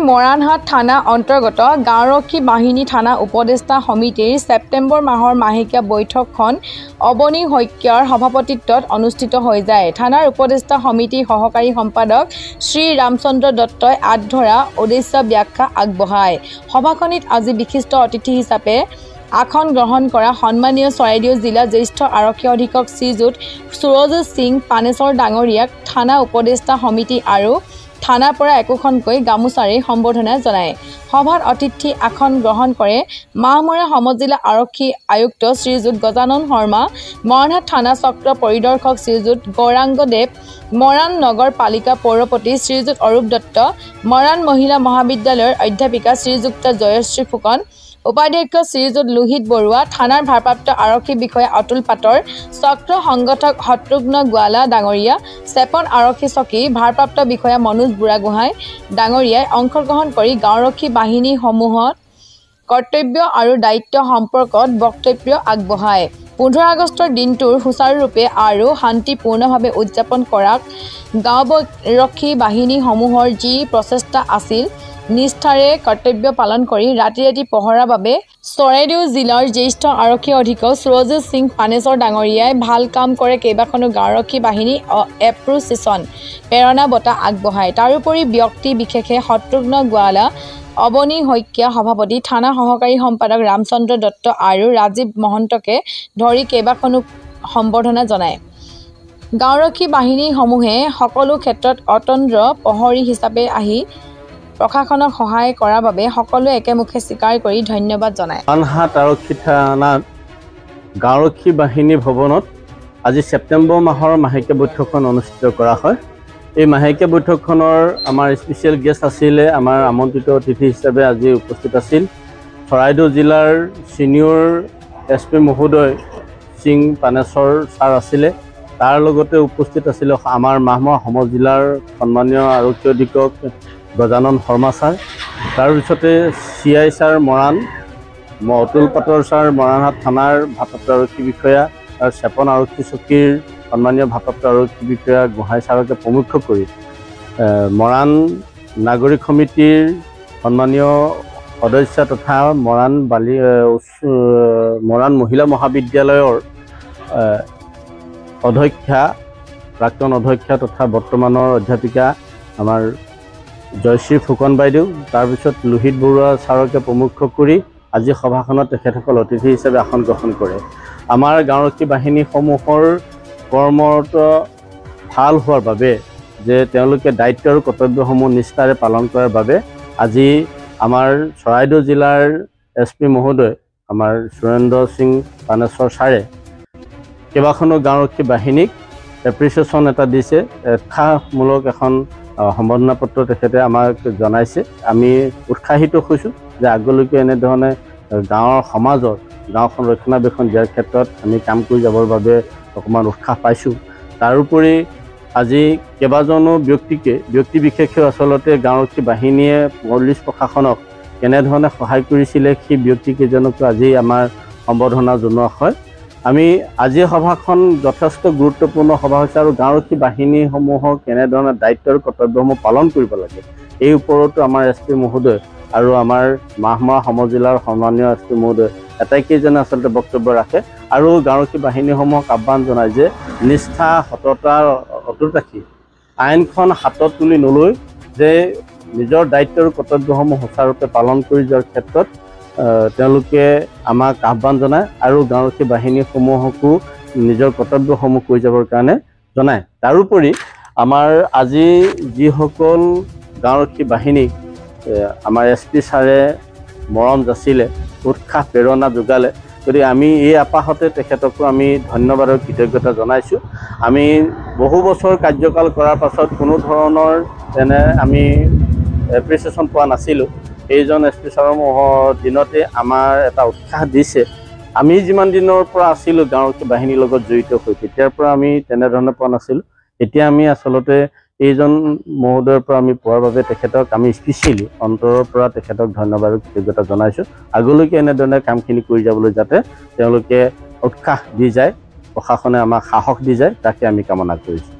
মৰাণহাট থানা অন্তৰ্গত গাঁওৰক্ষী বাহিনী থানা উপদেষ্টা সমিতিৰ ছেপ্টেম্বৰ মাহৰ মাহেকীয়া বৈঠকখন অবনী শইকীয়াৰ সভাপতিত্বত অনুষ্ঠিত হৈ যায়। থানাৰ উপদেষ্টা সমিতিৰ সহকাৰী সম্পাদক শ্ৰী ৰামচন্দ্ৰ দত্তই আধৰা উদ্দেশ্য ব্যাখ্যা আগবঢ়ায়। সভাখনিত আজি বিশিষ্ট অতিথি হিচাপে আসন গ্ৰহণ কৰা সন্মানীয় চৰাইদেউ জিলা জ্যেষ্ঠ আৰক্ষী অধীক্ষক শ্ৰীযুত সুৰজিত সিং পানেশ্বৰ ডাঙৰীয়াক থানা উপদেষ্টা সমিতি আৰু থানাৰ পৰা একোখনকৈ গামোচাৰে সম্বৰ্ধনা জনায়। সভাত অতিথি আসন গ্ৰহণ কৰে মাহমৰা সমজিলা আৰক্ষী আয়ুক্ত শ্ৰীযুত গজানন শৰ্মা, মৰাণহাট থানা চক্ৰ পৰিদৰ্শক শ্ৰীযুত গৌৰাংগ দেৱ, মৰাণ নগৰ পালিকা পৌৰপতি শ্ৰীযুত অৰূপ দত্ত, মৰাণ মহিলা মহাবিদ্যালয়ৰ অধ্যাপিকা শ্ৰীযুক্ত জয়শ্ৰী ফুকন, উপাধ্যক্ষ শ্ৰীযুত লোহিত বৰুৱা, থানাৰ ভাৰপ্ৰাপ্ত আৰক্ষী বিষয়া অতুল পাটৰ, চক্ৰ সংগঠক শত্ৰুঘ্ন গোৱালা ডাঙৰীয়া, চেপন আৰক্ষী চকী ভাৰপ্ৰাপ্ত বিষয়া মনোজ বুঢ়াগোহাঁই ডাঙৰীয়াই অংশগ্ৰহণ কৰি গাঁওৰক্ষী বাহিনীসমূহত কৰ্তব্য আৰু দায়িত্ব সম্পৰ্কত বক্তব্য আগবঢ়ায়। 15 আগষ্টৰ দিনটোৰ সুচাৰুৰূপে আৰু শান্তিপূৰ্ণভাৱে উদযাপন কৰাক গাঁওৰক্ষী বাহিনীসমূহৰ যি প্ৰচেষ্টা আছিল, নিষ্ঠাৰে কৰ্তব্য পালন কৰি ৰাতি ৰাতি পহৰাৰ বাবে চৰাইদেউ জিলাৰ জ্যেষ্ঠ আৰক্ষী অধীক্ষক সুৰজিত সিং পানেশ্বৰ ডাঙৰীয়াই ভাল কাম কৰে কেইবাখনো গাঁওৰক্ষী বাহিনী এপ্ৰিচিয়েশ্যন প্ৰেৰণা বঁটা আগবঢ়ায়। তাৰোপৰি ব্যক্তি বিশেষে শত্ৰুঘ্ন গোৱালা, অবনী শইকীয়া সভাপতি, থানা সহকাৰী সম্পাদক ৰামচন্দ্ৰ দত্ত আৰু ৰাজীৱ মহন্তকে ধৰি কেইবাখনো সম্বৰ্ধনা জনায়। গাঁওৰক্ষী বাহিনীসমূহে সকলো ক্ষেত্ৰত অতন্দ্ৰ প্ৰহৰী হিচাপে আহি প্ৰশাসনক সহায় কৰাৰ বাবে সকলোৱে একেমুখে স্বীকাৰ কৰি ধন্যবাদ জনায়। মৰাণহাট আৰক্ষী থানাত গাঁওৰক্ষী বাহিনী ভৱনত আজি ছেপ্টেম্বৰ মাহৰ মাহেকীয়া বৈঠকখন অনুষ্ঠিত কৰা হয়। এই মাহেকীয়া বৈঠকখনৰ আমাৰ স্পেচিয়েল গেষ্ট আছিলে, আমাৰ আমন্ত্ৰিত অতিথি হিচাপে আজি উপস্থিত আছিল চৰাইদেউ জিলাৰ ছিনিয়ৰ SP মহোদয় সিং পানেশ্বৰ ছাৰ আছিলে। তাৰ লগতে উপস্থিত আছিলে আমাৰ মাহমৰা সমজিলাৰ সন্মানীয় আৰক্ষী অধীক্ষক গজানন শৰ্মা ছাৰ, তাৰপিছতে CI ছাৰ মৰাণ, অতুল পাটৰ ছাৰ মৰাণহাট থানাৰ ভাৰপ্ৰাপ্ত আৰক্ষী বিষয়া আৰু চেপন আৰক্ষী চকীৰ সন্মানীয় ভাৰপ্ৰাপ্ত আৰক্ষী বিষয়া গোহাঁই ছাৰকে প্ৰমুখ কৰি মৰাণ নাগৰিক সমিতিৰ সন্মানীয় সদস্য তথা মৰাণ মহিলা মহাবিদ্যালয়ৰ অধ্যক্ষা, প্ৰাক্তন অধ্যক্ষা তথা বৰ্তমানৰ অধ্যাপিকা আমাৰ জয়শ্ৰী ফুকন বাইদেউ, তাৰপিছত লোহিত বৰুৱা ছাৰকে প্ৰমুখ কৰি আজি সভাখনত তেখেতসকল অতিথি হিচাপে আসন গ্ৰহণ কৰে। আমাৰ গাঁওৰক্ষী বাহিনীসমূহৰ কৰ্মৰত ভাল হোৱাৰ বাবে, যে তেওঁলোকে দায়িত্ব আৰু কৰ্তব্যসমূহ নিষ্ঠাৰে পালন কৰাৰ বাবে আজি আমাৰ চৰাইদেউ জিলাৰ SP মহোদয় আমাৰ সুৰেন্দ্ৰ সিং পানেশ্বৰ ছাৰে কেইবাখনো গাঁওৰক্ষী বাহিনীক এপ্ৰিচিয়েশ্যন এটা দিছে, উৎসাহমূলক এখন সম্বৰ্ধনা পত্ৰ তেখেতে আমাক জনাইছে। আমি উৎসাহিত হৈছোঁ যে আগলৈকে এনেধৰণে গাঁৱৰ সমাজৰ গাঁওখন ৰক্ষণাবেক্ষণ দিয়াৰ ক্ষেত্ৰত আমি কাম কৰি যাবৰ বাবে অকণমান উৎসাহ পাইছোঁ। তাৰোপৰি আজি কেইবাজনো ব্যক্তি বিশেষেও আচলতে গাঁওৰক্ষী বাহিনীয়ে পুলিচ প্ৰশাসনক কেনেধৰণে সহায় কৰিছিলে সেই ব্যক্তিকেইজনকো আজি আমাৰ সম্বৰ্ধনা জনোৱা হয়। আমি আজিৰ সভাখন যথেষ্ট গুৰুত্বপূৰ্ণ সভা হৈছে আৰু গাঁওৰক্ষী বাহিনীসমূহক কেনেধৰণে দায়িত্ব আৰু কৰ্তব্যসমূহ পালন কৰিব লাগে এই ওপৰতো আমাৰ SP মহোদয় আৰু আমাৰ মাহমৰা সমজিলাৰ সন্মানীয় SP মহোদয় আটাইকেইজনে আচলতে বক্তব্য ৰাখে আৰু গাঁওৰক্ষী বাহিনীসমূহক আহ্বান জনায় যে নিষ্ঠা সততা অটুট ৰাখি আইনখন হাতত তুলি নলৈ যে নিজৰ দায়িত্ব আৰু কৰ্তব্যসমূহ সুচাৰুৰূপে পালন কৰি যোৱাৰ ক্ষেত্ৰত তেওঁলোকে আমাক আহ্বান জনায় আৰু গাঁওৰক্ষী বাহিনীসমূহকো নিজৰ কৰ্তব্যসমূহ কৰি যাবৰ কাৰণে জনায়। তাৰোপৰি আমাৰ আজি যিসকল গাঁওৰক্ষী বাহিনীক আমাৰ SP ছাৰে মৰম যাচিলে, উৎসাহ প্ৰেৰণা যোগালে, গতিকে আমি এই আপাহতে তেখেতকো আমি ধন্যবাদ আৰু কৃতজ্ঞতা জনাইছোঁ। আমি বহু বছৰ কাৰ্যকাল কৰাৰ পাছত কোনো ধৰণৰ তেনে আমি এপ্ৰিচিয়েশ্যন পোৱা নাছিলোঁ। এইজন SP ছাৰৰ দিনতে আমাৰ এটা উৎসাহ দিছে। আমি যিমান দিনৰ পৰা আছিলোঁ গাঁওৰক্ষী বাহিনীৰ লগত জড়িত হৈ, তেতিয়াৰ পৰা আমি তেনেধৰণে পোৱা নাছিলোঁ। এতিয়া আমি আচলতে এইজন মহোদয়ৰ পৰা আমি পোৱাৰ বাবে তেখেতক আমি স্পেচিয়েলি অন্তৰৰ পৰা তেখেতক ধন্যবাদ আৰু কৃতজ্ঞতা জনাইছোঁ। আগলৈকে এনেধৰণে কামখিনি কৰি যাবলৈ যাতে তেওঁলোকে উৎসাহ দি যায়, প্ৰশাসনে আমাক সাহস দি যায়, তাকে আমি কামনা কৰিছোঁ।